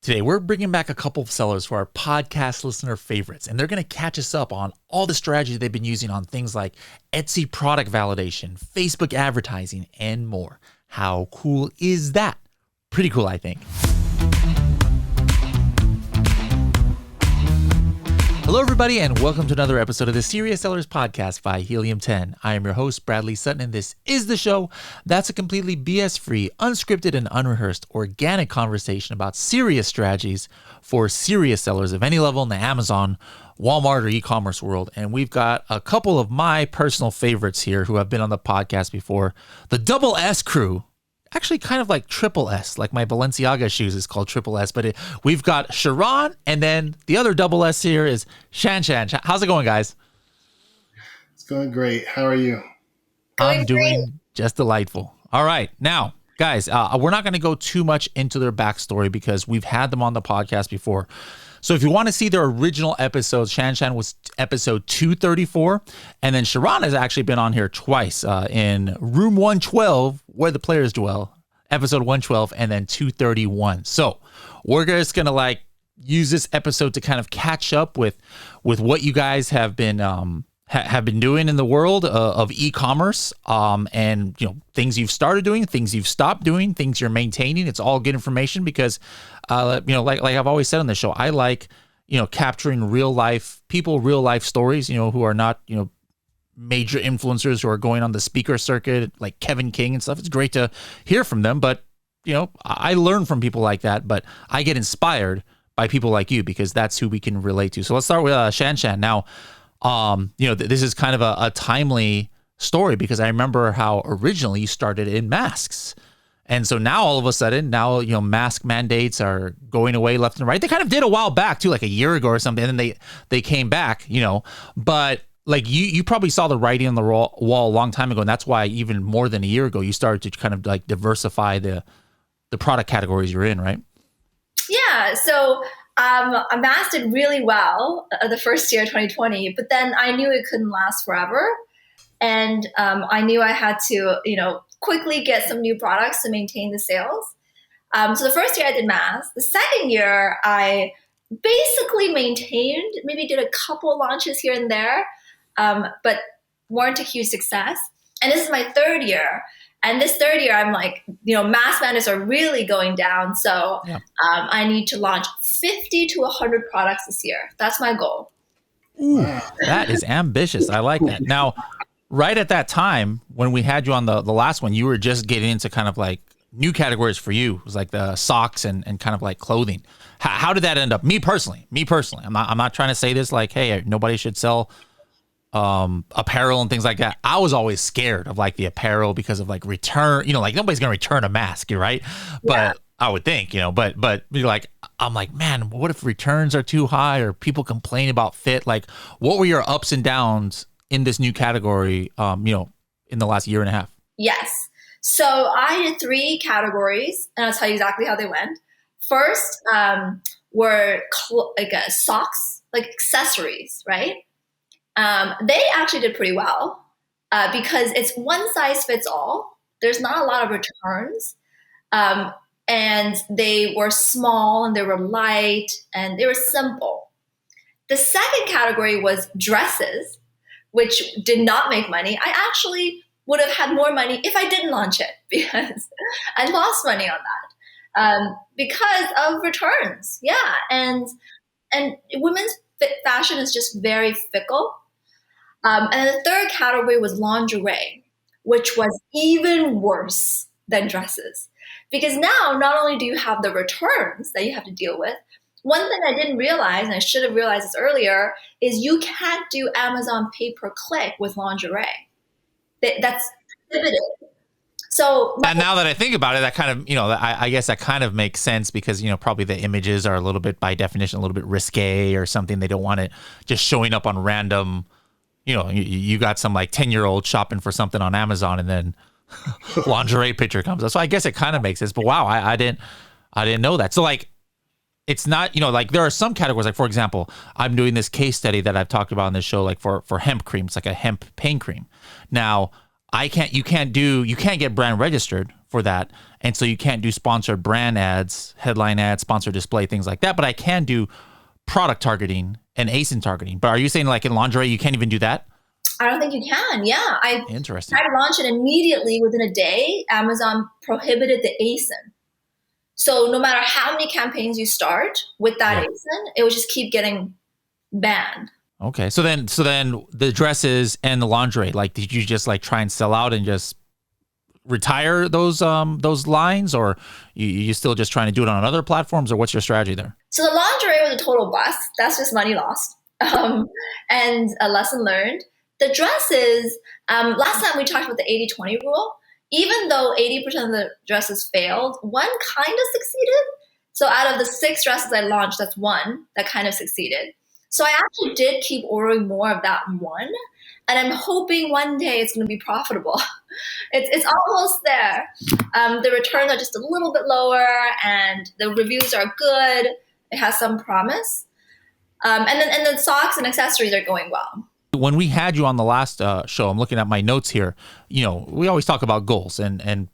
Today, we're bringing back a couple of sellers who are podcast listener favorites, and they're going to catch us up on all the strategies they've been using on things like Etsy product validation, Facebook advertising, and more. How cool is that? Pretty cool, I think. Hello, everybody, and welcome to another episode of the Serious Sellers Podcast by Helium 10. I am your host, Bradley Sutton, and this is the show that's a completely BS-free, unscripted, and unrehearsed organic conversation about serious strategies for serious sellers of any level in the Amazon, Walmart, or e-commerce world. And we've got a couple of my personal favorites here who have been on the podcast before. The Double S crew. Actually kind of like triple S, like my Balenciaga shoes is called triple S, but we've got Sharon, and then the other double S here is Shan. How's it going, guys? It's going great. How are you? I'm doing just delightful. All right. Now, guys, we're not going to go too much into their backstory because we've had them on the podcast before. So if you want to see their original episodes, Shan was episode 234, and then Sharon has actually been on here twice in Room 112, Where the Players Dwell, episode 112, and then 231. So we're just going to use this episode to kind of catch up with what you guys have been doing in the world of e-commerce, and things you've started doing, things you've stopped doing, things you're maintaining. It's all good information because like I've always said on the show, I like capturing real life people, real life stories, who are not major influencers who are going on the speaker circuit like Kevin King and stuff. It's great to hear from them, but I learn from people like that, but I get inspired by people like you because that's who we can relate to. So let's start with Shan. Now, this is kind of a timely story because I remember how originally you started in masks. And so now all of a sudden, mask mandates are going away left and right. They kind of did a while back too, like a year ago or something. And then they came back, but like you probably saw the writing on the wall a long time ago. And that's why even more than a year ago, you started to kind of like diversify the product categories you're in, right? Yeah. So mask did really well the first year, 2020, but then I knew it couldn't last forever. And I knew I had to, quickly get some new products to maintain the sales. So the first year I did masks. The second year I basically maintained, maybe did a couple launches here and there, but weren't a huge success. And this is my third year. And this third year, I'm like, mask mandates are really going down. So I need to launch 50 to 100 products this year. That's my goal. Ooh, that is ambitious. I like that. Now, right at that time, when we had you on the last one, you were just getting into kind of like new categories for you. It was like the socks and kind of like clothing. How did that end up? Me personally, I'm not trying to say this like, hey, nobody should sell apparel and things like that. I was always scared of like the apparel because of like return, like nobody's going to return a mask, right? But I would think, but you're like, I'm like, man, what if returns are too high or people complain about fit? Like, what were your ups and downs in this new category, in the last year and a half? Yes. So I did 3 categories, and I'll tell you exactly how they went. First were socks, like accessories, right? They actually did pretty well because it's one size fits all. There's not a lot of returns. And they were small and they were light and they were simple. The second category was dresses, which did not make money. I actually would have had more money if I didn't launch it because I lost money on that because of returns. Yeah, and women's fashion is just very fickle. And then the third category was lingerie, which was even worse than dresses. Because now, not only do you have the returns that you have to deal with, one thing I didn't realize, and I should have realized this earlier, is you can't do Amazon pay-per-click with lingerie. That's prohibited. So, and now that I think about it, that kind of, I guess that kind of makes sense because, probably the images are a little bit, by definition, a little bit risque or something. They don't want it just showing up on random, you got some like 10-year-old shopping for something on Amazon and then lingerie picture comes up. So I guess it kind of makes sense. But wow, I didn't know that. So like, it's not, like there are some categories, like for example, I'm doing this case study that I've talked about on this show, like for hemp cream. It's like a hemp pain cream. Now, you can't get brand registered for that. And so you can't do sponsored brand ads, headline ads, sponsored display, things like that. But I can do product targeting and ASIN targeting. But are you saying like in lingerie, you can't even do that? I don't think you can. Yeah. I Interesting. tried to launch it immediately within a day. Amazon prohibited the ASIN. So no matter how many campaigns you start with that ASIN, it would just keep getting banned. Okay. So then the dresses and the lingerie, like, did you just like try and sell out and just retire those lines, or you still just trying to do it on other platforms, or what's your strategy there? So the lingerie was a total bust. That's just money lost, and a lesson learned. The dresses, last time we talked about the 80-20 rule. Even though 80% of the dresses failed, one kind of succeeded. So out of the 6 dresses I launched, that's one that kind of succeeded. So I actually did keep ordering more of that one, and I'm hoping one day it's going to be profitable. It's almost there. The returns are just a little bit lower, and the reviews are good. It has some promise, and then socks and accessories are going well. When we had you on the last show, I'm looking at my notes here. You know, we always talk about goals, and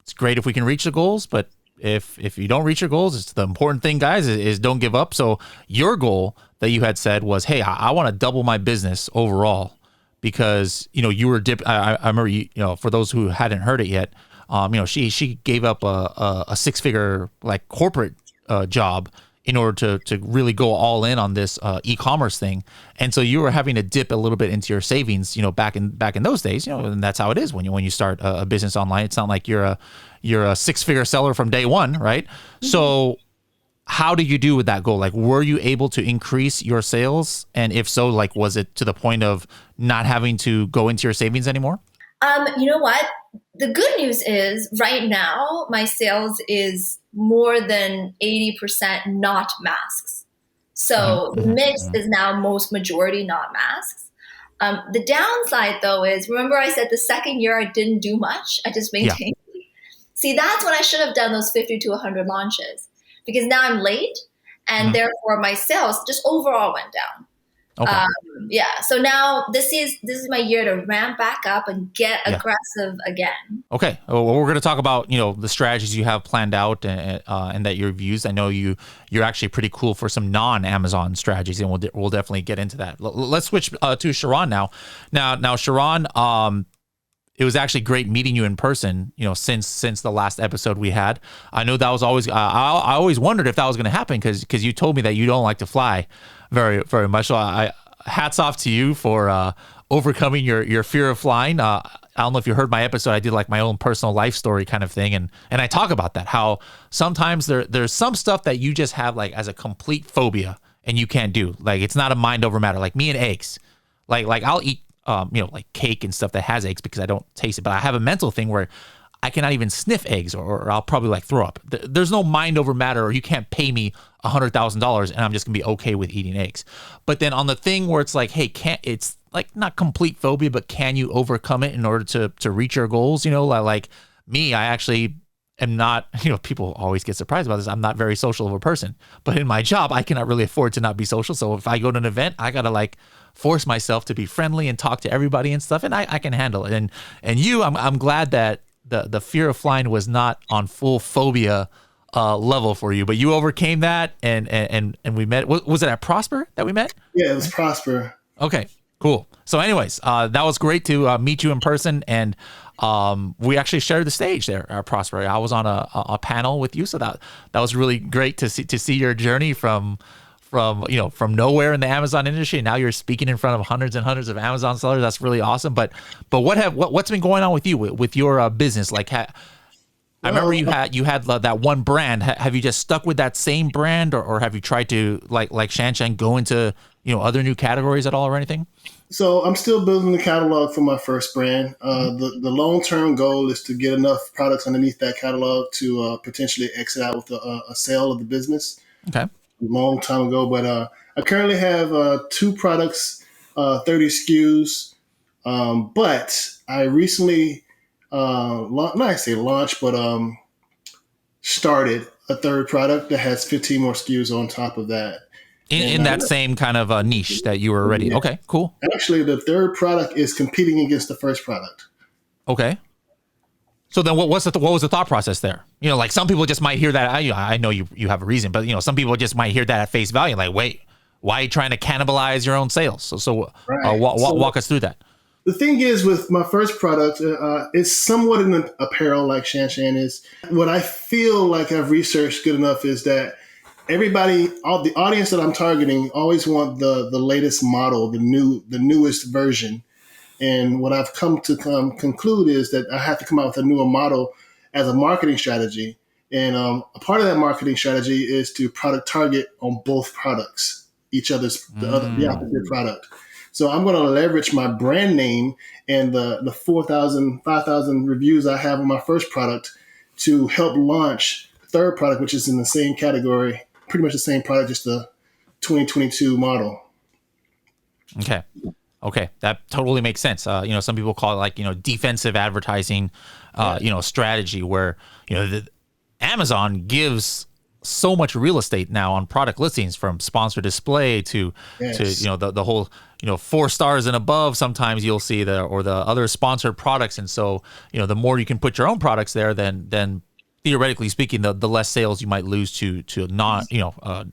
it's great if we can reach the goals, but if you don't reach your goals, it's the important thing, guys, is don't give up. So your goal that you had said was, hey, I want to double my business overall, because, you know, you were I remember, you know, for those who hadn't heard it yet, you know, she gave up a 6-figure like corporate job in order to really go all in on this e-commerce thing. And so you were having to dip a little bit into your savings, you know, back in those days, you know, and that's how it is when you start a business online. It's not like you're a 6-figure seller from day one, right? Mm-hmm. So how did you do with that goal? Like, were you able to increase your sales? And if so, like, was it to the point of not having to go into your savings anymore? You know what? The good news is right now my sales is more than 80% not masks. So the mix is now most majority not masks. The downside though is, remember I said the second year I didn't do much. I just maintained. Yeah. See, that's when I should have done those 50 to 100 launches, because now I'm late, and therefore my sales just overall went down. Okay. Yeah. So now this is my year to ramp back up and get aggressive again. Okay. Well, we're going to talk about, you know, the strategies you have planned out and that you've used. I know you're actually pretty cool for some non-Amazon strategies, and we'll definitely get into that. Let's switch to Sharon now. Now, Sharon, it was actually great meeting you in person, you know, since the last episode we had. I know that was always, I always wondered if that was going to happen, because you told me that you don't like to fly very, very much. So I hats off to you for overcoming your fear of flying. I don't know if you heard my episode. I did like my own personal life story kind of thing. And I talk about that, how sometimes there's some stuff that you just have like as a complete phobia and you can't do. Like, it's not a mind over matter. Like me and eggs, like I'll eat, you know, like cake and stuff that has eggs because I don't taste it. But I have a mental thing where I cannot even sniff eggs, or I'll probably like throw up. There's no mind over matter, or you can't pay me $100,000 and I'm just gonna be okay with eating eggs. But then on the thing where it's like, hey, it's like not complete phobia, but can you overcome it in order to reach your goals? You know, like me, I actually am not, you know, people always get surprised about this. I'm not very social of a person, but in my job, I cannot really afford to not be social. So if I go to an event, I gotta like force myself to be friendly and talk to everybody and stuff, and I can handle it. And you, I'm glad that the fear of flying was not on full phobia level for you, but you overcame that, and we met. Was it at Prosper that we met? Yeah, it was Prosper. Okay, cool. So anyways, that was great to meet you in person, and we actually shared the stage there at Prosper. I was on a panel with you, so that was really great to see your journey from nowhere in the Amazon industry. And now you're speaking in front of hundreds and hundreds of Amazon sellers. That's really awesome. But what's been going on with you with your business? Like, I remember you had that one brand. Have you just stuck with that same brand, or have you tried to like Shan go into, you know, other new categories at all or anything? So I'm still building the catalog for my first brand. The long-term goal is to get enough products underneath that catalog to potentially exit out with a sale of the business. Okay. Long time ago, but I currently have 2 products, 30 SKUs. But I recently, started a third product that has 15 more SKUs on top of that. In that same kind of niche that you were already. Yeah. Okay, cool. Actually, the third product is competing against the first product. Okay. So then what was the thought process there? You know, like some people just might hear that. I know you have a reason, but you know, some people just might hear that at face value. Like, wait, why are you trying to cannibalize your own sales? So Right. walk us through that. The thing is with my first product, it's somewhat an apparel like Shan is. What I feel like I've researched good enough is that all the audience that I'm targeting always want the latest model, the newest version. And what I've come to conclude is that I have to come out with a newer model as a marketing strategy. And a part of that marketing strategy is to product target on both products, the opposite product. So I'm going to leverage my brand name and the 4,000, 5,000 reviews I have on my first product to help launch the third product, which is in the same category, pretty much the same product, just the 2022 model. Okay, that totally makes sense. You know, some people call it like, you know, defensive advertising, you know, strategy where, you know, Amazon gives so much real estate now on product listings, from sponsored display to you know, the whole, you know, 4 stars and above. Sometimes you'll see the other sponsored products. And so, you know, the more you can put your own products there, then theoretically speaking, the less sales you might lose to non, you know,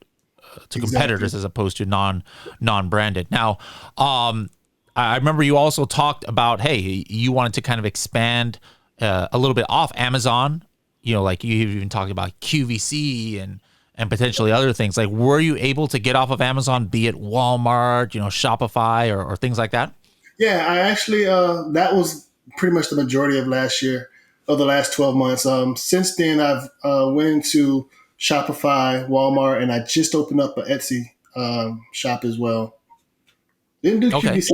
to competitors as opposed to non-branded. Now, I remember you also talked about, hey, you wanted to kind of expand a little bit off Amazon. You know, like you even talked about QVC and potentially other things. Like, were you able to get off of Amazon, be it Walmart, you know, Shopify or things like that? Yeah, I actually, that was pretty much the majority of last year, of the last 12 months. Since then, I've went into Shopify, Walmart, and I just opened up an Etsy shop as well. Didn't do QVC.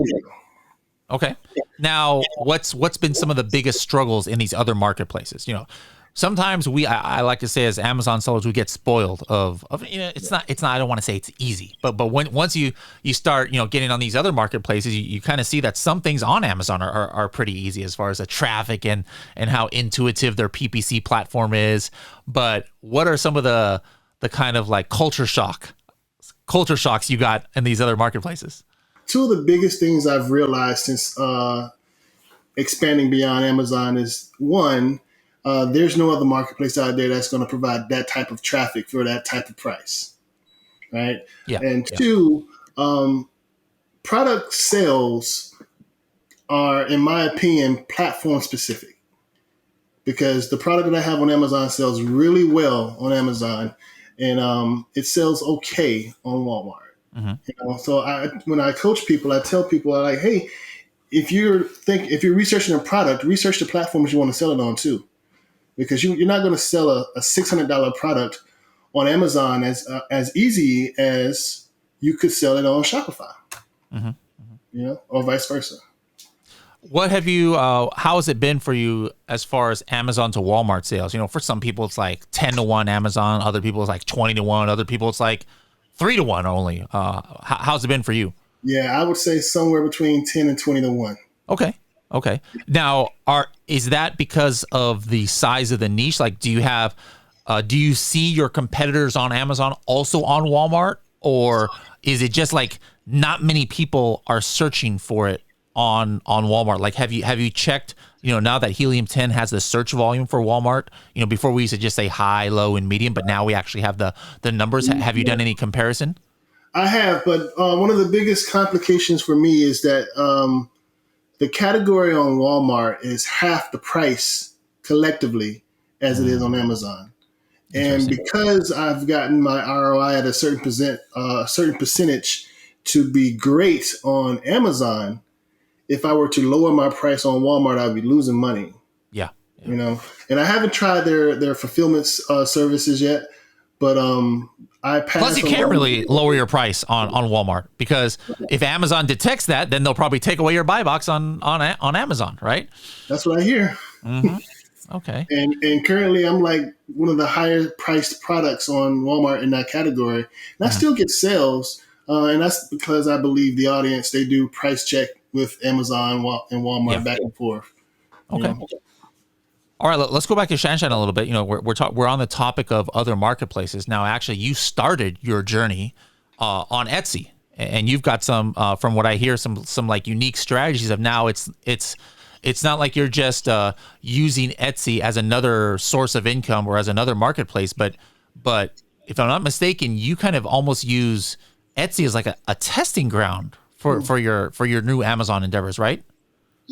Okay. Now, what's been some of the biggest struggles in these other marketplaces? You know, sometimes I like to say as Amazon sellers, we get spoiled of you know, it's not I don't want to say it's easy, but once you start, you know, getting on these other marketplaces, you kind of see that some things on Amazon are pretty easy as far as the traffic and how intuitive their PPC platform is. But what are some of the kind of like culture shocks you got in these other marketplaces? Two of the biggest things I've realized since expanding beyond Amazon is, one, there's no other marketplace out there that's going to provide that type of traffic for that type of price, right? Yeah. And two, product sales are, in my opinion, platform specific, because the product that I have on Amazon sells really well on Amazon, and it sells okay on Walmart. Mm-hmm. You know, so when I coach people, I tell people, I'm like, hey, if you're researching a product, research the platforms you want to sell it on too, because you're not going to sell a $600 product on Amazon as easy as you could sell it on Shopify. Mm-hmm. Mm-hmm. You know, or vice versa. What have you? How has it been for you as far as Amazon to Walmart sales? You know, for some people it's like 10-1 Amazon, other people it's like 20-1, other people it's like 3-1 only. How's it been for you? Yeah, I would say somewhere between 10 and 20-1. Okay. Now, is that because of the size of the niche? Like, do you see your competitors on Amazon also on Walmart, or is it just like not many people are searching for it on Walmart? Like, have you checked, you know, now that Helium 10 has the search volume for Walmart, you know, before we used to just say high, low, and medium, but now we actually have the numbers. Have you done any comparison? I have, but one of the biggest complications for me is that the category on Walmart is half the price collectively as it is on Amazon. And because I've gotten my ROI at a certain percentage to be great on Amazon, if I were to lower my price on Walmart, I'd be losing money. Yeah. You know, and I haven't tried their fulfillment services yet, but I passed. Plus, you can't really lower your price on Walmart, because if Amazon detects that, then they'll probably take away your buy box on Amazon, right? That's what I hear. Mm-hmm. Okay. And currently, I'm like one of the higher priced products on Walmart in that category, and I still get sales, and that's because I believe the audience, they do price check with Amazon and Walmart back and forth. Okay. You know? All right, let's go back to Shanshan a little bit. You know, we're on the topic of other marketplaces now. Actually, you started your journey on Etsy, and you've got some, from what I hear, some like unique strategies of now. It's it's not like you're just using Etsy as another source of income or as another marketplace, but if I'm not mistaken, you kind of almost use Etsy as like a testing ground for your new Amazon endeavors, right?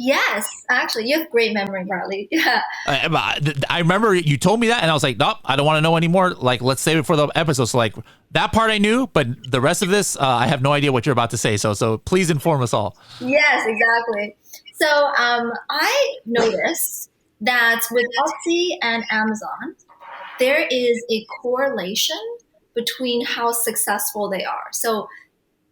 Yes, actually, you have great memory, Bradley. Yeah. I remember you told me that, and I was like, nope, I don't want to know anymore. Like, let's save it for the episode. So, like, that part I knew, but the rest of this, I have no idea what you're about to say. So please inform us all. Yes, exactly. So I noticed that with Etsy and Amazon, there is a correlation between how successful they are. So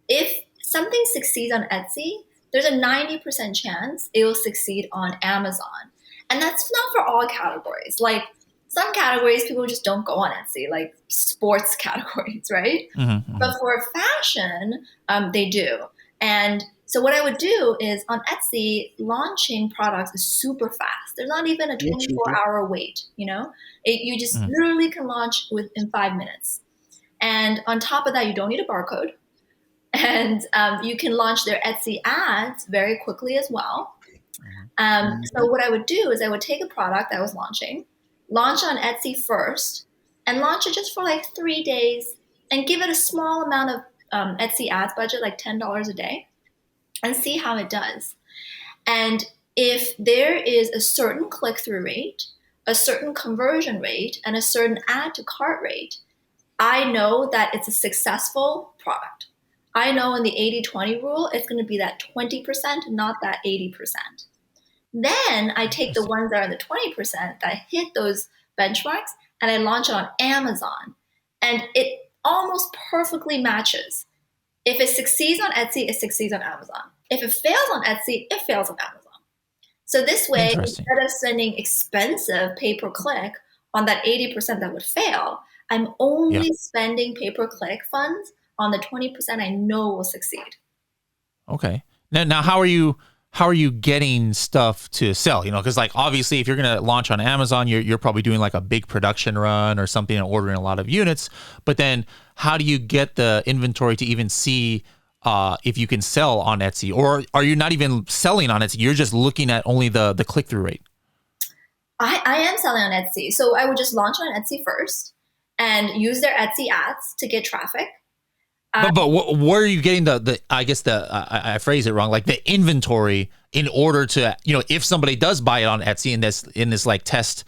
if something succeeds on Etsy, there's a 90% chance it will succeed on Amazon. And that's not for all categories. Like some categories, people just don't go on Etsy, like sports categories, right? Mm-hmm. But for fashion, they do. And so what I would do is on Etsy, launching products is super fast. There's not even a 24-hour wait, You just literally can launch within 5 minutes. And on top of that, you don't need a barcode. And you can launch their Etsy ads very quickly as well. So what I would do is I would take a product I was launching, launch on Etsy first, and launch it just for like 3 days and give it a small amount of Etsy ads budget, like $10 a day, and see how it does. And if there is a certain click-through rate, a certain conversion rate, and a certain add to cart rate, I know that it's a successful product. I know in the 80-20 rule, it's going to be that 20%, not that 80%. Then I take the ones that are in the 20% that hit those benchmarks and I launch it on Amazon. And it almost perfectly matches. If it succeeds on Etsy, it succeeds on Amazon. If it fails on Etsy, it fails on Amazon. So this way, instead of sending expensive pay-per-click on that 80% that would fail, I'm only spending pay-per-click funds on the 20% I know will succeed. Okay. Now how are you getting stuff to sell? Because like obviously if you're going to launch on Amazon, you're probably doing like a big production run or something and ordering a lot of units. But then how do you get the inventory to even see if you can sell on Etsy? Or are you not even selling on Etsy? You're just looking at only the click-through rate. I am selling on Etsy. So I would just launch on Etsy first and use their Etsy ads to get traffic. But where are you getting I phrase it wrong, like the inventory in order to, if somebody does buy it on Etsy in this like test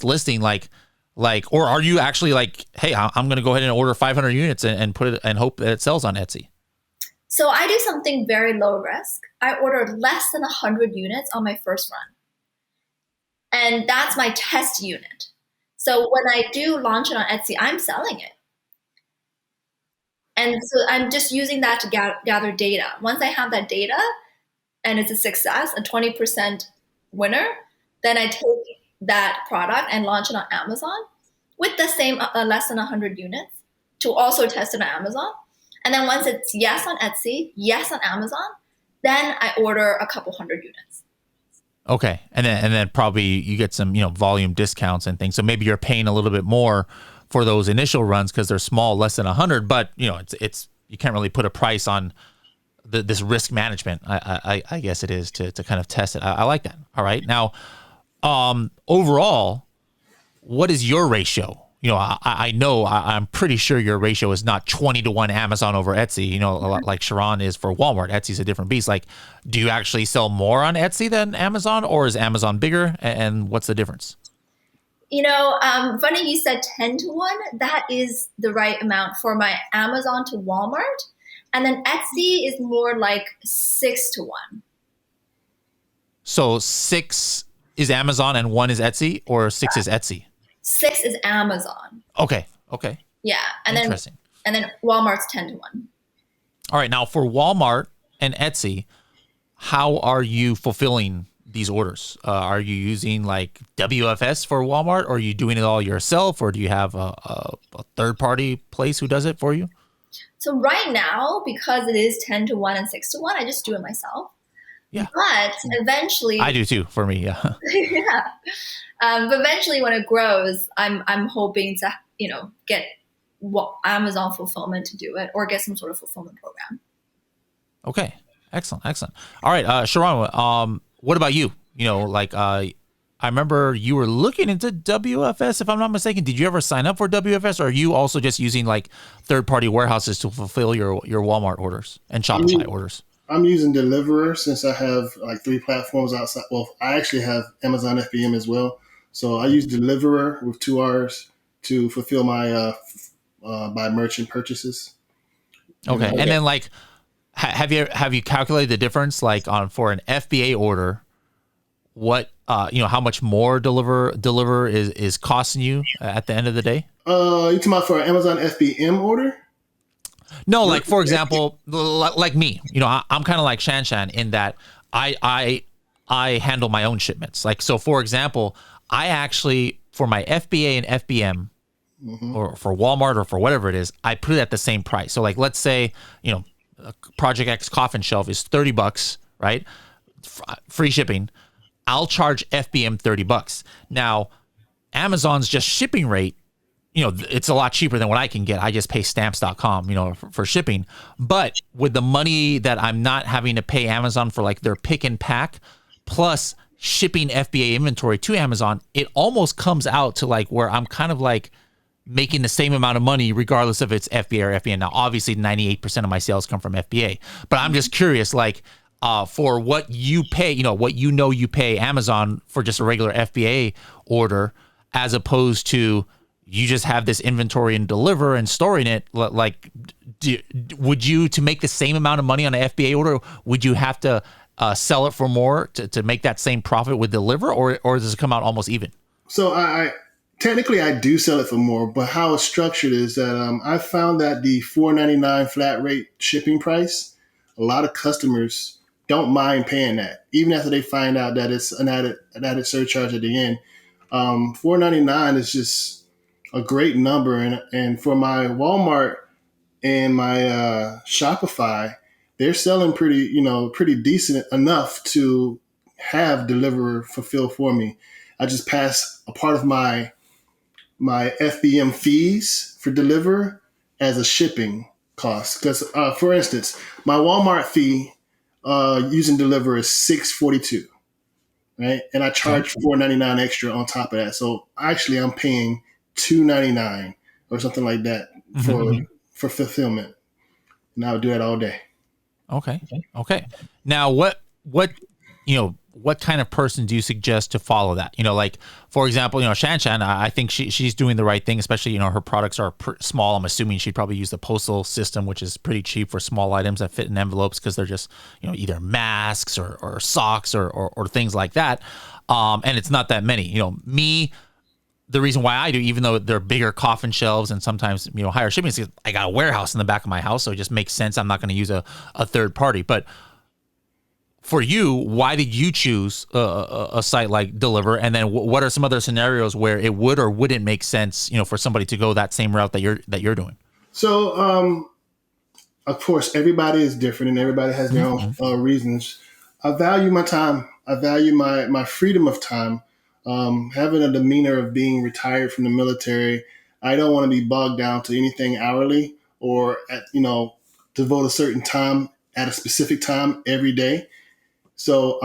listing, or are you actually like, hey, I'm going to go ahead and order 500 units and put it and hope that it sells on Etsy? So I do something very low risk. I ordered less than 100 units on my first run. And that's my test unit. So when I do launch it on Etsy, I'm selling it. And so I'm just using that to gather data. Once I have that data and it's a success, a 20% winner, then I take that product and launch it on Amazon with the same less than 100 units to also test it on Amazon. And then once it's yes on Etsy, yes on Amazon, then I order a couple hundred units. Okay. And then probably you get some, volume discounts and things. So maybe you're paying a little bit more for those initial runs because they're small, less than 100, but it's you can't really put a price on this risk management. I guess it is to kind of test it. I like that. All right. Now, overall, what is your ratio? I know I'm pretty sure your ratio is not 20-1 Amazon over Etsy, a lot like Sharon is for Walmart. Etsy's a different beast. Like, do you actually sell more on Etsy than Amazon, or is Amazon bigger? And what's the difference? Funny you said 10-1. That is the right amount for my Amazon to Walmart. And then Etsy is more like 6-1. So 6 is Amazon and 1 is Etsy, or 6 is Etsy? 6 is Amazon. Okay. Yeah. And then Walmart's 10-1. All right. Now for Walmart and Etsy, how are you fulfilling these orders? Are you using like WFS for Walmart, or are you doing it all yourself, or do you have a third-party place who does it for you? So right now, because it is 10-1 and 6-1, I just do it myself. Yeah. But eventually, I do too. For me, yeah. Yeah. But eventually, when it grows, I'm hoping to get Amazon fulfillment to do it, or get some sort of fulfillment program. Okay. Excellent. All right, Sharon. What about you? Like I remember you were looking into WFS, if I'm not mistaken. Did you ever sign up for WFS, or are you also just using like third-party warehouses to fulfill your Walmart orders and Shopify orders? I'm using Deliverer since I have like 3 platforms outside. Well, I actually have Amazon FBM as well. So I use Deliverer with 2 R's to fulfill my by merchant purchases. Okay, and then like, have you calculated the difference like for an FBA order? What how much more deliver is costing you at the end of the day? You talking about for an Amazon FBM order? No, like for example, like me, I'm kind of like Shan in that I handle my own shipments. Like, so for example, I actually, for my FBA and FBM, or for Walmart or for whatever it is, I put it at the same price. So like, let's say, Project X coffin shelf is $30, right? Free shipping. I'll charge FBM $30. Now, Amazon's just shipping rate, it's a lot cheaper than what I can get. I just pay stamps.com, for shipping. But with the money that I'm not having to pay Amazon for like their pick and pack, plus shipping FBA inventory to Amazon, it almost comes out to like where I'm kind of like making the same amount of money regardless if it's FBA or FBA. Now, obviously 98% of my sales come from FBA, but I'm just curious, like, for what you pay, you pay Amazon for just a regular FBA order, as opposed to you just have this inventory and deliver and storing it. Like, would you, to make the same amount of money on an FBA order, would you have to sell it for more to make that same profit with deliver, or does it come out almost even? So I technically I do sell it for more, but how it's structured is that I found that the $4.99 flat rate shipping price, a lot of customers don't mind paying that, even after they find out that it's an added surcharge at the end. $4.99 is just a great number, and for my Walmart and my Shopify, they're selling pretty decent enough to have Deliverer fulfill for me. I just pass a part of my FBM fees for Deliverer as a shipping cost, because for instance, my Walmart fee using Deliver is $6.42, right? And I charge $4.99 extra on top of that. So actually, I'm paying $2.99 or something like that for fulfillment, and I would do that all day. Okay. Now, what kind of person do you suggest to follow that? Like, for example, Shan, I think she's doing the right thing, especially, her products are small. I'm assuming she'd probably use the postal system, which is pretty cheap for small items that fit in envelopes, because they're just, either masks or socks or things like that. And it's not that many. Me, the reason why I do, even though they're bigger coffin shelves and sometimes, higher shipping, is because I got a warehouse in the back of my house. So it just makes sense. I'm not going to use a third party. But for you, why did you choose a site like Deliver? And then what are some other scenarios where it would or wouldn't make sense, for somebody to go that same route that you're doing? So, of course, everybody is different and everybody has their own reasons. I value my time. I value my freedom of time. Having a demeanor of being retired from the military, I don't want to be bogged down to anything hourly or devote a certain time at a specific time every day. So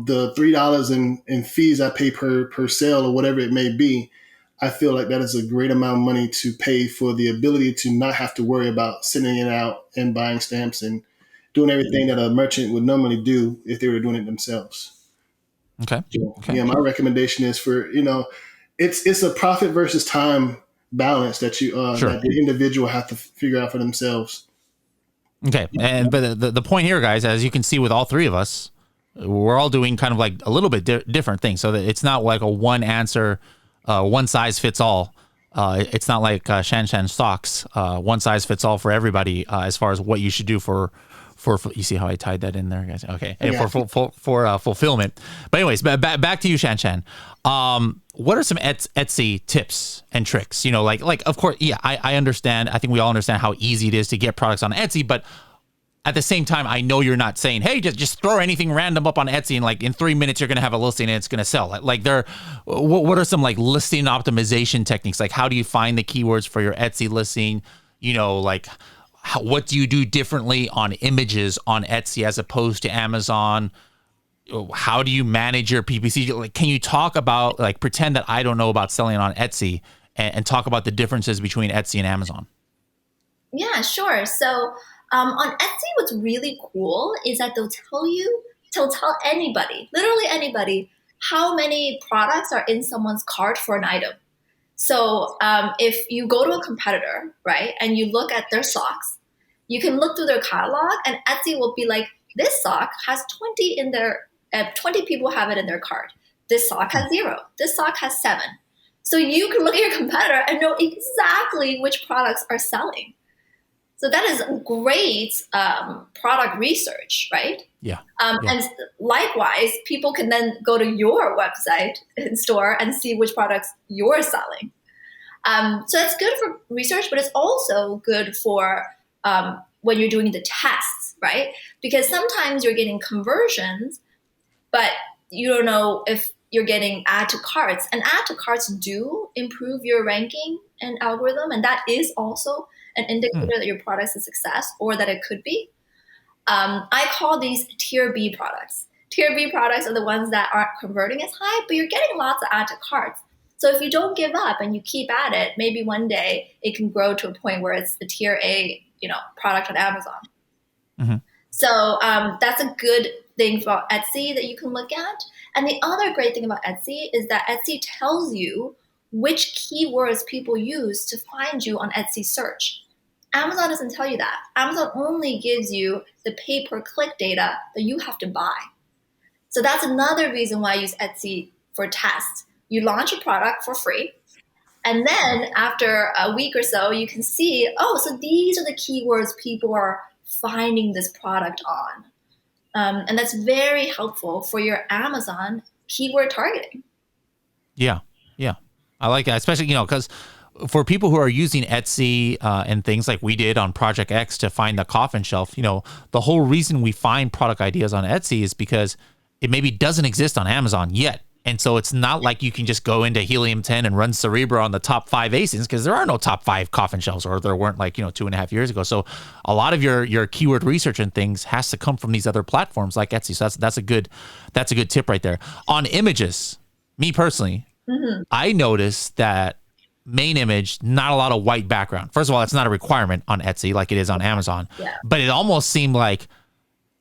the $3 in fees I pay per sale or whatever it may be, I feel like that is a great amount of money to pay for the ability to not have to worry about sending it out and buying stamps and doing everything that a merchant would normally do if they were doing it themselves. Okay. Yeah, my recommendation is for, it's a profit versus time balance that that the individual have to figure out for themselves. Okay. But the point here, guys, as you can see with all three of us, we're all doing kind of like a little bit different things, so that it's not like a one answer, one size fits all. It's not like Shan stocks, one size fits all for everybody as far as what you should do for you see how I tied that in there, guys? Okay. Yeah. For fulfillment. But anyways, back to you, Shan. What are some Etsy tips and tricks? Like of course, yeah, I understand. I think we all understand how easy it is to get products on Etsy, but at the same time, I know you're not saying, hey, just throw anything random up on Etsy and like in 3 minutes you're gonna have a listing and it's gonna sell. Like what are some like listing optimization techniques? Like, how do you find the keywords for your Etsy listing? Like, what do you do differently on images on Etsy as opposed to Amazon? how do you manage your PPC? Like, can you talk about, like, pretend that I don't know about selling on Etsy and talk about the differences between Etsy and Amazon? Yeah, sure. So on Etsy, what's really cool is that they'll tell anybody, literally anybody, how many products are in someone's cart for an item. So if you go to a competitor, right, and you look at their socks, you can look through their catalog, and Etsy will be like, this sock has 20 in their, 20 people have it in their cart. This sock has 0. This sock has 7. So you can look at your competitor and know exactly which products are selling. So that is great product research, right? Yeah. And likewise, people can then go to your website and store and see which products you're selling. So that's good for research, but it's also good for when you're doing the tests, right? Because sometimes you're getting conversions, but you don't know if you're getting add to carts. And add to carts do improve your ranking and algorithm, and that is also an indicator that your product is a success or that it could be. I call these tier B products. Tier B products are the ones that aren't converting as high, but you're getting lots of add to carts. So if you don't give up and you keep at it, maybe one day it can grow to a point where it's the tier A, product on Amazon. Mm-hmm. So that's a good thing for Etsy that you can look at. And the other great thing about Etsy is that Etsy tells you which keywords people use to find you on Etsy search. Amazon doesn't tell you that. Amazon only gives you the pay-per-click data that you have to buy. So that's another reason why I use Etsy for tests. You launch a product for free, and then after a week or so, you can see, so these are the keywords people are finding this product on. And that's very helpful for your Amazon keyword targeting. Yeah. I like that, especially, because for people who are using Etsy and things like we did on Project X to find the coffin shelf, the whole reason we find product ideas on Etsy is because it maybe doesn't exist on Amazon yet. And so it's not like you can just go into Helium-10 and run Cerebro on the top 5 ASINs, because there are no top 5 coffin shelves, or there weren't 2.5 years ago. So a lot of your keyword research and things has to come from these other platforms like Etsy. So that's a good tip right there. On images, me personally, I noticed that main image, not a lot of white background. First of all, it's not a requirement on Etsy like it is on Amazon, but it almost seemed like,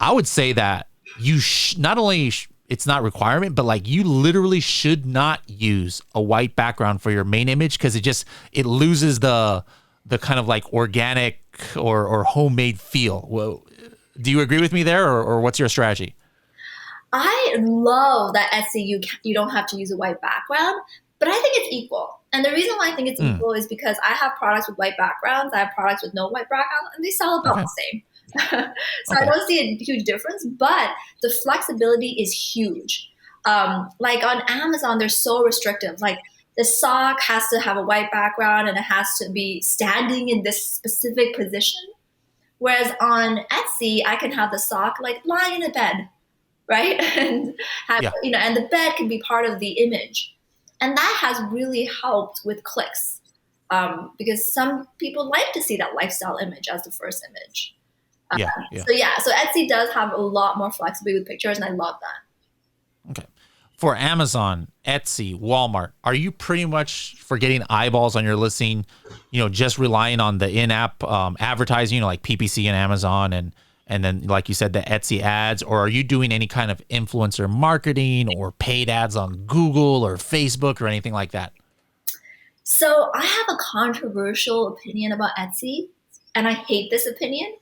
I would say that you not only it's not requirement, but you literally should not use a white background for your main image, because it loses the kind of organic or homemade feel. Well, do you agree with me there, or what's your strategy? I love that Etsy you don't have to use a white background, but I think it's equal. And the reason why I think it's equal is because I have products with white backgrounds, I have products with no white background, and they sell about the same. So I don't see a huge difference, but the flexibility is huge. Like on Amazon, they're so restrictive. Like the sock has to have a white background and it has to be standing in this specific position. Whereas on Etsy, I can have the sock lying in a bed, right? And and the bed can be part of the image. And that has really helped with clicks because some people like to see that lifestyle image as the first image. So Etsy does have a lot more flexibility with pictures, and I love that. Okay. For Amazon, Etsy, Walmart, are you pretty much, for getting eyeballs on your listing, just relying on the in-app advertising, like PPC and Amazon, and then, like you said, the Etsy ads, or are you doing any kind of influencer marketing or paid ads on Google or Facebook or anything like that? So I have a controversial opinion about Etsy, and I hate this opinion.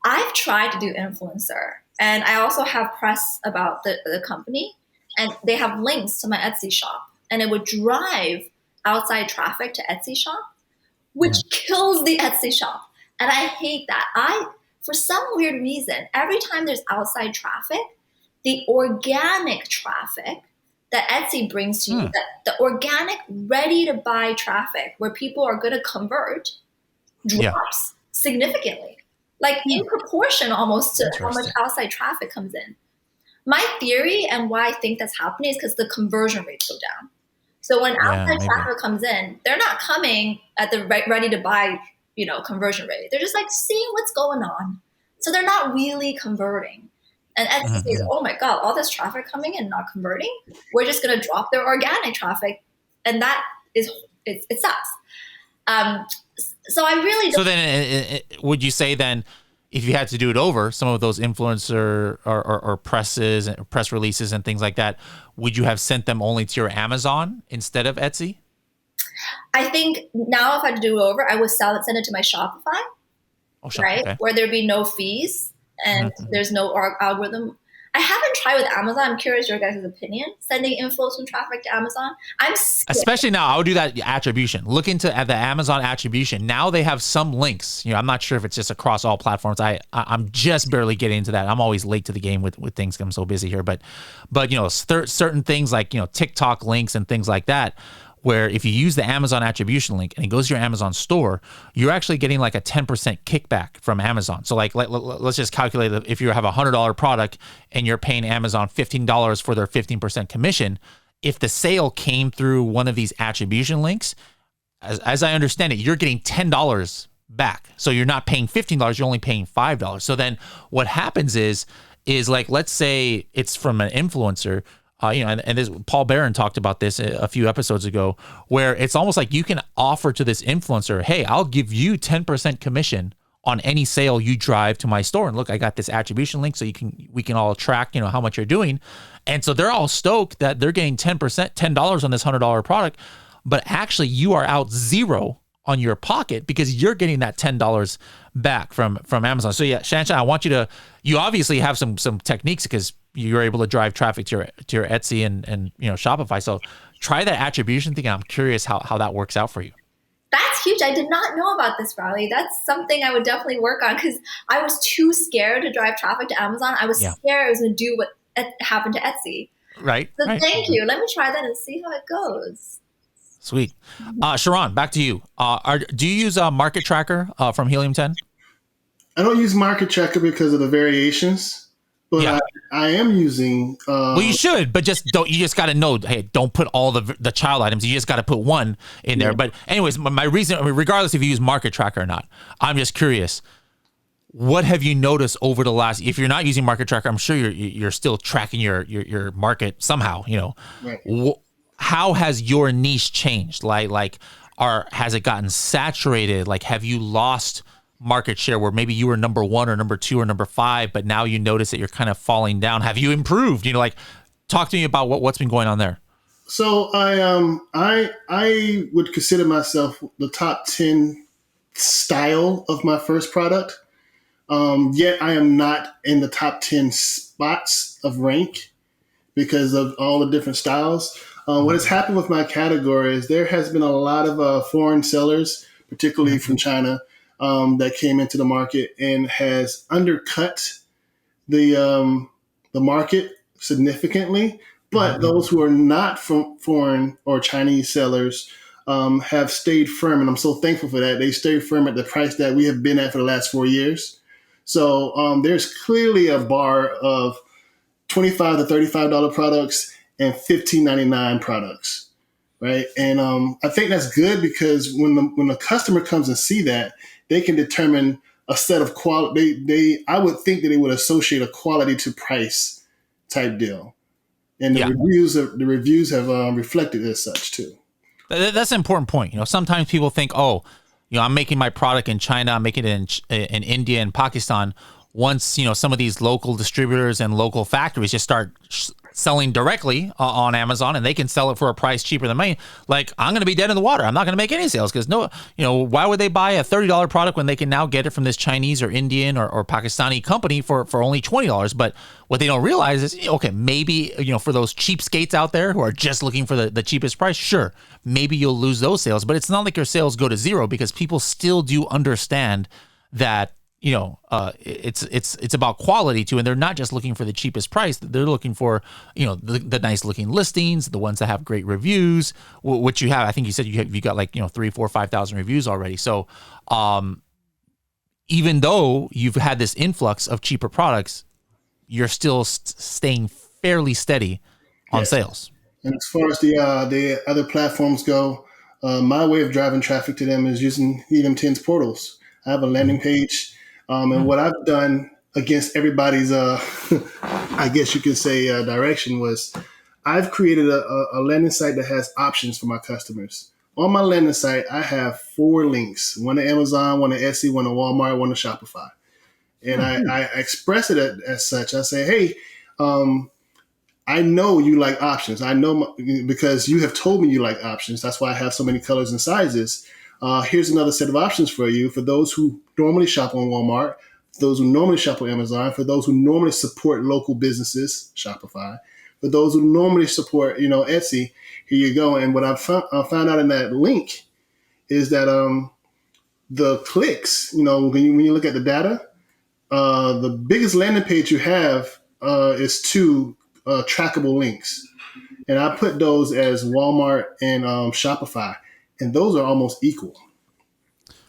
I've tried to do influencer, and I also have press about the company, and they have links to my Etsy shop, and it would drive outside traffic to Etsy shop, which kills the Etsy shop. And I hate that. For some weird reason, every time there's outside traffic, the organic traffic that Etsy brings to you, the organic ready to buy traffic where people are going to convert, drops significantly. In proportion almost to how much outside traffic comes in. My theory and why I think that's happening is because the conversion rates go down. So when outside traffic comes in, they're not coming at the ready to buy, conversion rate. They're just seeing what's going on. So they're not really converting. And Etsy says, oh my God, all this traffic coming in, not converting. We're just going to drop their organic traffic. And that is, it sucks. So I really don't. So then would you say then, if you had to do it over, some of those influencer or presses and press releases and things like that, would you have sent them only to your Amazon instead of Etsy? I think now if I had to do it over, I would send it to my Shopify, right? Okay. Where there'd be no fees and there's no algorithm. I haven't tried with Amazon. I'm curious your guys' opinion. Sending influencer traffic to Amazon. I'm scared. Especially now, I would do that attribution. Look into the Amazon attribution. Now they have some links. I'm not sure if it's just across all platforms. I'm just barely getting into that. I'm always late to the game with things. I'm so busy here. But certain things like TikTok links and things like that, where if you use the Amazon attribution link and it goes to your Amazon store, you're actually getting like a 10% kickback from Amazon. So like, let's just calculate that if you have a $100 product and you're paying Amazon $15 for their 15% commission, if the sale came through one of these attribution links, as I understand it, you're getting $10 back. So you're not paying $15, you're only paying $5. So then what happens is like, let's say it's from an influencer, and this, Paul Barron talked about this a few episodes ago, where it's almost like you can offer to this influencer, hey, I'll give you 10% commission on any sale you drive to my store. And look, I got this attribution link so we can all track, how much you're doing. And so they're all stoked that they're getting $10 on this $100 product, but actually you are out zero on your pocket because you're getting that $10 back from Amazon. So yeah, Shanshan, I want you obviously have some techniques because you're able to drive traffic to your Etsy and Shopify. So try that attribution thing. I'm curious how that works out for you. That's huge. I did not know about this, Riley. That's something I would definitely work on because I was too scared to drive traffic to Amazon. I was scared I was going to do what happened to Etsy. Right. So thank you. Let me try that and see how it goes. Sweet. Sharon, back to you. Do you use a market tracker from Helium 10? I don't use market tracker because of the variations. But I am using. Well, you should, but you just got to know. Hey, don't put all the child items. You just got to put one in there. But anyways, my reason, regardless if you use Market Tracker or not, I'm just curious. What have you noticed over the last? If you're not using Market Tracker, I'm sure you're still tracking your market somehow. Right. How has your niche changed? Has it gotten saturated? Like, have you lost market share where maybe you were number 1 or number 2 or number 5, but now you notice that you're kind of falling down? Have you improved? Talk to me about what's been going on there. So I would consider myself the top 10 style of my first product. Yet I am not in the top 10 spots of rank because of all the different styles. What has happened with my category is there has been a lot of foreign sellers, particularly from China, that came into the market and has undercut the market significantly. But those who are not from foreign or Chinese sellers have stayed firm, and I'm so thankful for that. They stayed firm at the price that we have been at for the last 4 years. So there's clearly a bar of $25 to $35 products and $15.99 products, right? And I think that's good because when the customer comes and see that, they can determine a set of quality. I would think that they would associate a quality to price type deal, and the reviews have reflected as such too. That's an important point. Sometimes people think, I'm making my product in China, I'm making it in India and Pakistan. Once some of these local distributors and local factories just start selling directly on Amazon, and they can sell it for a price cheaper than mine, like, I'm going to be dead in the water. I'm not going to make any sales because why would they buy a $30 product when they can now get it from this Chinese or Indian or Pakistani company for only $20? But what they don't realize is, okay, maybe, for those cheapskates out there who are just looking for the cheapest price, sure, maybe you'll lose those sales, but it's not like your sales go to zero because people still do understand that it's about quality too, and they're not just looking for the cheapest price. They're looking for the nice looking listings, the ones that have great reviews, which you have. I think you said you got like 3, 4, 5,000 reviews already. So even though you've had this influx of cheaper products, you're still staying fairly steady on sales. And as far as the other platforms go, my way of driving traffic to them is using Helium 10's portals. I have a landing page. And what I've done against everybody's I guess you could say, direction was I've created a landing site that has options for my customers. On my landing site, I have 4 links: one to Amazon, one to Etsy, one to Walmart, one to Shopify. And I express it as such. I say, hey, I know you like options. I know because you have told me you like options. That's why I have so many colors and sizes. Here's another set of options for you for those who normally shop on Walmart, for those who normally shop on Amazon, for those who normally support local businesses, Shopify, for those who normally support, Etsy. Here you go. And what I found out in that link is that the clicks, when you look at the data, the biggest landing page you have is 2 trackable links. And I put those as Walmart and Shopify, and those are almost equal.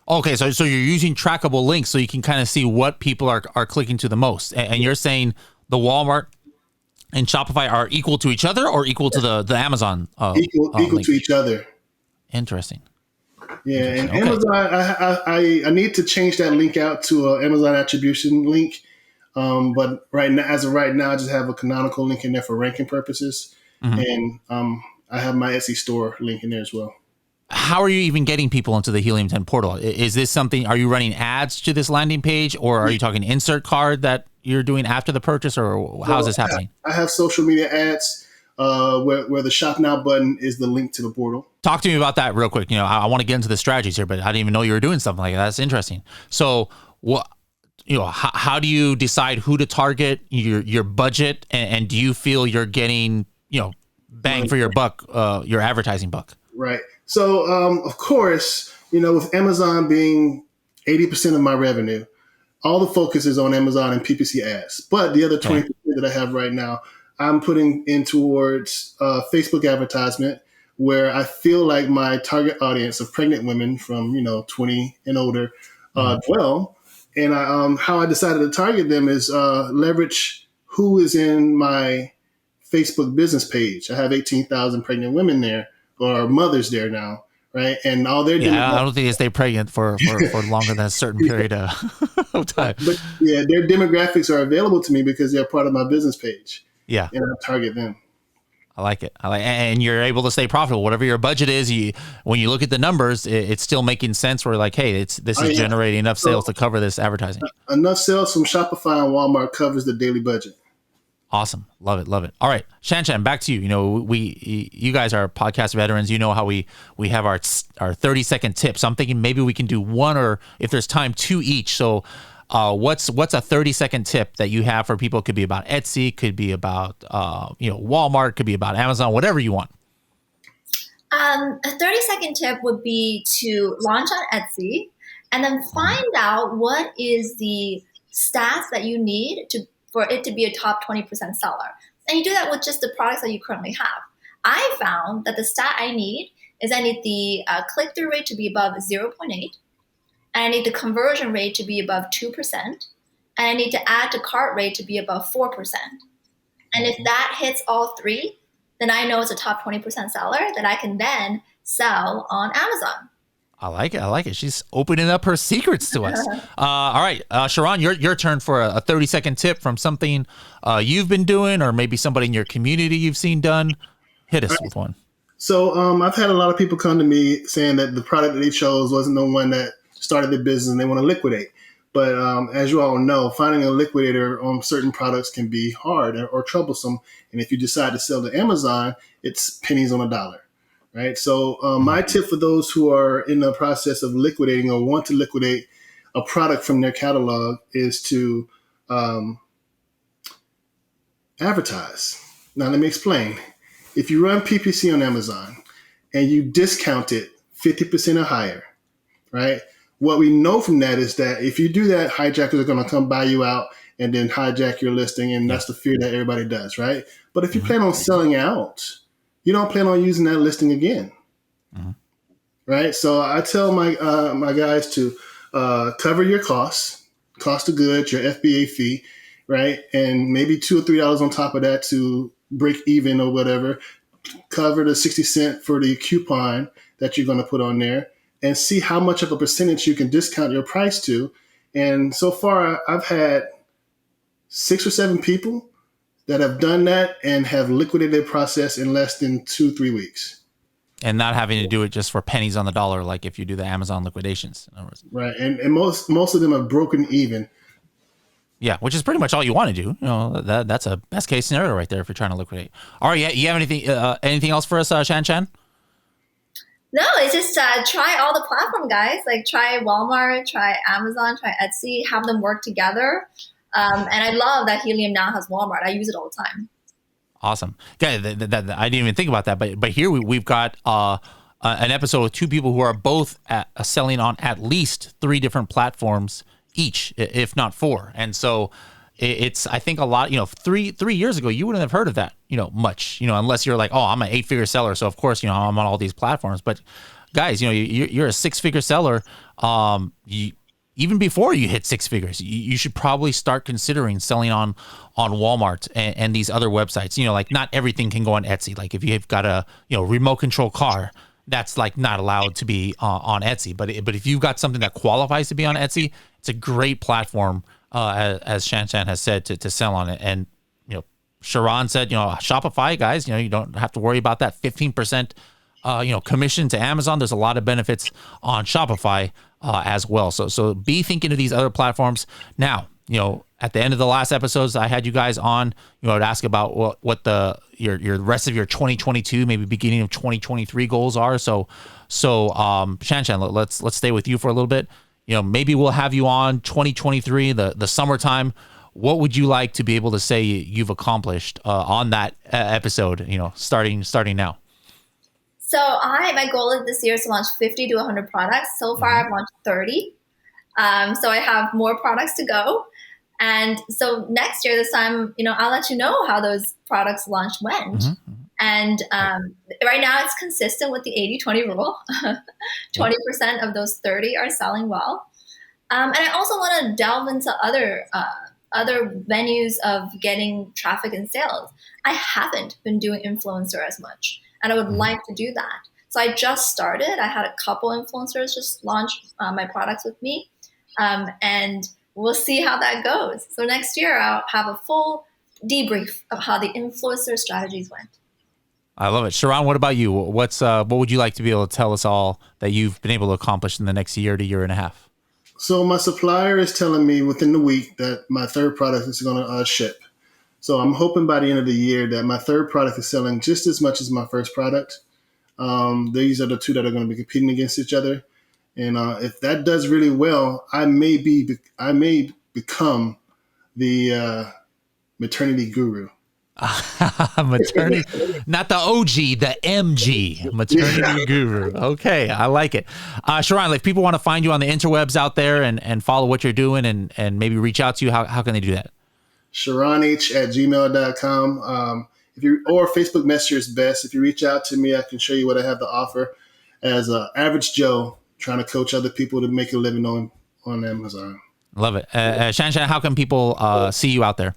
Okay, so you're using trackable links so you can kind of see what people are clicking to the most. And you're saying the Walmart and Shopify are equal to each other or equal to the Amazon? Equal to each other. Interesting. Yeah, and okay. Amazon, I need to change that link out to an Amazon attribution link. But as of right now, I just have a canonical link in there for ranking purposes. Mm-hmm. And I have my Etsy store link in there as well. How are you even getting people into the Helium 10 portal? Is this something, are you running ads to this landing page, or are you talking insert card that you're doing after the purchase, or how is this happening? I have social media ads where the Shop Now button is the link to the portal. Talk to me about that real quick. I want to get into the strategies here, but I didn't even know you were doing something like that. That's interesting. So what, how do you decide who to target, your budget, and do you feel you're getting, bang for your buck, your advertising buck? Right. So, of course, with Amazon being 80% of my revenue, all the focus is on Amazon and PPC ads. But the other 20% that I have right now, I'm putting in towards Facebook advertisement, where I feel like my target audience of pregnant women from, 20 and older dwell. And how I decided to target them is leverage who is in my Facebook business page. I have 18,000 pregnant women there, or mothers there now, right? And all their I don't think they stay pregnant for longer than a certain period of time. But yeah, their demographics are available to me because they're part of my business page. Yeah, and I target them. I like it. And you're able to stay profitable. Whatever your budget is, when you look at the numbers, it's still making sense. We're like, hey, this is generating enough sales to cover this advertising. Enough sales from Shopify and Walmart covers the daily budget. Awesome. Love it. All right. Shan, back to you. You guys are podcast veterans. You know how we have our 30-second tips. So I'm thinking maybe we can do one, or if there's time, 2 each. So what's a 30-second tip that you have for people? It could be about Etsy, could be about, Walmart, could be about Amazon, whatever you want. A 30-second tip would be to launch on Etsy and then find out what is the stats that you need for it to be a top 20% seller. And you do that with just the products that you currently have. I found that the stat I need is I need the click-through rate to be above 0.8, and I need the conversion rate to be above 2%, and I need to add to cart rate to be above 4%. And if that hits all 3, then I know it's a top 20% seller that I can then sell on Amazon. I like it. She's opening up her secrets to us. All right, Sharon, your turn for a 30-second tip from something you've been doing, or maybe somebody in your community you've seen done. Hit us with one. So I've had a lot of people come to me saying that the product that they chose wasn't the one that started their business and they want to liquidate. But as you all know, finding a liquidator on certain products can be hard or troublesome. And if you decide to sell to Amazon, it's pennies on a dollar. Right. So my tip for those who are in the process of liquidating or want to liquidate a product from their catalog is to advertise. Now, let me explain. If you run PPC on Amazon and you discount it 50% or higher, right? What we know from that is that if you do that, hijackers are going to come buy you out and then hijack your listing. And that's the fear that everybody does, right? But if you plan on selling out, you don't plan on using that listing again, right? So I tell my guys to cover your cost of goods, your FBA fee, right? And maybe $2 or $3 on top of that to break even or whatever. Cover the 60 cents for the coupon that you're going to put on there, and see how much of a percentage you can discount your price to. And so far, I've had 6 or 7 people that have done that and have liquidated their process in less than 2-3 weeks. And not having to do it just for pennies on the dollar, like if you do the Amazon liquidations. Right. And most of them are broken even. Yeah, which is pretty much all you want to do. You know, that's a best case scenario right there if you're trying to liquidate. All right, yeah, you have anything else for us, Shan? No, it's just try all the platform, guys. Like try Walmart, try Amazon, try Etsy, have them work together. And I love that Helium now has Walmart. I use it all the time. Awesome. Yeah, I didn't even think about that. But here we've got an episode with two people who are both selling on at least 3 different platforms each, if not 4. And so it's, I think a lot, 3 years ago, you wouldn't have heard of that, much, unless you're like, oh, I'm an 8-figure seller. So of course, I'm on all these platforms. But guys, you're a 6-figure seller. Even before you hit 6 figures, you should probably start considering selling on Walmart and these other websites. Like not everything can go on Etsy. Like if you've got a remote control car, that's like not allowed to be on Etsy. But if you've got something that qualifies to be on Etsy, it's a great platform, as Shan has said, to sell on it. And Sharon said, Shopify, guys, you don't have to worry about that 15%. Commission to Amazon. There's a lot of benefits on Shopify as well. So be thinking of these other platforms. Now, at the end of the last episodes, I had you guys on, to ask about what your rest of your 2022, maybe beginning of 2023 goals are. So Shan, let's stay with you for a little bit. Maybe we'll have you on 2023, the summertime. What would you like to be able to say you've accomplished on that episode, starting now? So my goal this year is to launch 50 to 100 products. So far, I've launched 30. So I have more products to go. And so next year, this time, I'll let you know how those products launch went. Mm-hmm. And right now, it's consistent with the 80-20 rule. 20% of those 30 are selling well. And I also want to delve into other venues of getting traffic and sales. I haven't been doing influencer as much. And I would like to do that. So I just started. I had a couple influencers just launch my products with me. And we'll see how that goes. So next year, I'll have a full debrief of how the influencer strategies went. I love it. Sharon, what about you? What would you like to be able to tell us all that you've been able to accomplish in the next year to year and a half? So my supplier is telling me within the week that my third product is going to ship. So I'm hoping by the end of the year that my third product is selling just as much as my first product. These are the 2 that are going to be competing against each other. And if that does really well, I may become the maternity guru. Maternity, not the OG, the MG, maternity guru. Okay, I like it. Sharon, if people want to find you on the interwebs out there and follow what you're doing and maybe reach out to you, how can they do that? SharonH@gmail.com. Or Facebook Messenger is best. If you reach out to me, I can show you what I have to offer as an average Joe trying to coach other people to make a living on Amazon. Love it. Shan, how can people see you out there?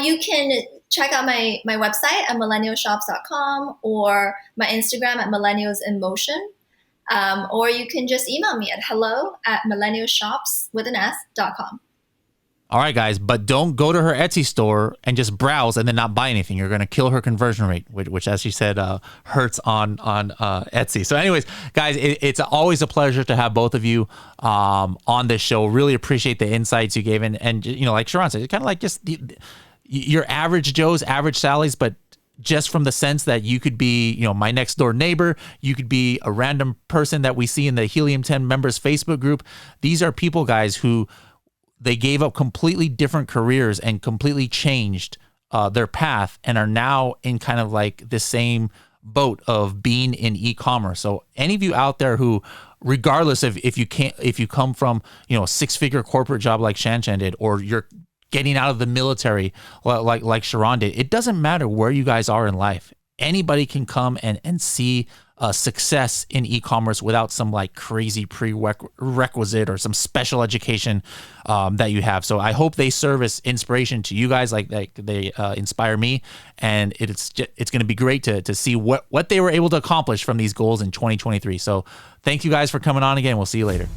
You can check out my website at millennialshops.com or my Instagram at millennialsinmotion. Or you can just email me at hello@millennialshops.com. All right, guys, but don't go to her Etsy store and just browse and then not buy anything. You're going to kill her conversion rate, which as she said, hurts on Etsy. So anyways, guys, it's always a pleasure to have both of you on this show. Really appreciate the insights you gave. And like Sharon said, it's kind of like just your average Joes, average Sallys, but just from the sense that you could be, my next door neighbor, you could be a random person that we see in the Helium 10 members Facebook group. These are people, guys, who they gave up completely different careers and completely changed their path and are now in kind of like the same boat of being in e-commerce. So any of you out there who, regardless of if you come from, a 6-figure corporate job like Shan did, or you're getting out of the military like Sharon did, it doesn't matter where you guys are in life. Anybody can come and see success in e-commerce without some like crazy prerequisite or some special education that you have. So I hope they serve as inspiration to you guys, like they inspire me, and it's going to be great to see what they were able to accomplish from these goals in 2023. So thank you guys for coming on again. We'll see you later.